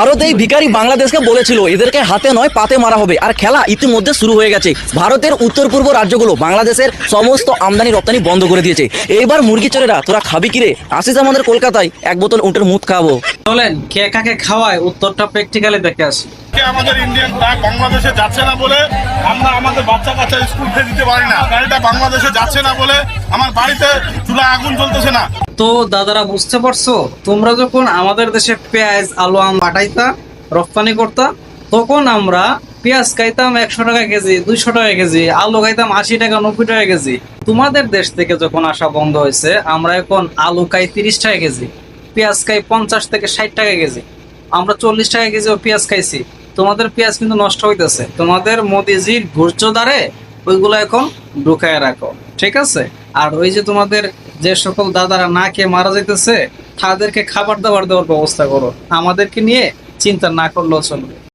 ভারত এই ভিখারি বাংলাদেশকে বলেছিল এদেরকে হাতে নয় পাতে মারা হবে, আর খেলা ইতিমধ্যে শুরু হয়ে গেছে। ভারতের উত্তর পূর্ব রাজ্যগুলো বাংলাদেশের সমস্ত আমদানি রপ্তানি বন্ধ করে দিয়েছে। এইবার মুরগি চোরেরা তোরা খাবি কিরে? আসিস আমাদের কলকাতায়, এক বোতল উটের মুখ খাবো। বলেন কে কাকে খাওয়ায়, উত্তরটা প্র্যাকটিক্যালি দেখে আসি। আমাদের ইন্ডিয়ান ট্রাক বাংলাদেশে যাচ্ছে না বলে আমরা আমাদের বাচ্চা কাচ্চা স্কুল ফিরে দিতে পারি না। গাড়িটা বাংলাদেশে যাচ্ছে না বলে আমার বাড়িতে চুলা আগুন জ্বলতেছে না। তো দাদারা বুঝতে পারছো, তোমরা যখন আমাদের দেশে পেঁয়াজ আলু আম পাঠাইতা রপ্তানি করতা, তখন আমরা পেঁয়াজ খাইতাম 100 টাকা কেজি, 200 টাকা কেজি, আলু খাইতাম 80 টাকা 90 টাকা কেজি। তোমাদের দেশ থেকে যখন আসা বন্ধ হয়েছে, আমরা এখন আলু খাই 30 টাকা কেজি, পেঁয়াজ খাই 50 থেকে 60 টাকা কেজি। আমরা 40 টাকা কেজিও পেঁয়াজ খাইছি। তোমাদের পেঁয়াজ কিন্তু নষ্ট হইতেছে। তোমাদের মোদিজির ঘুরছো দ্বারে ওইগুলো এখন ঢুকায় রাখো, ঠিক আছে? আর ওই যে তোমাদের যে সকল দাদারা না খেয়ে মারা যাইতেছে, তাদেরকে খাবার দাবার দেওয়ার ব্যবস্থা করো। আমাদেরকে নিয়ে চিন্তা না করলেও চলবে।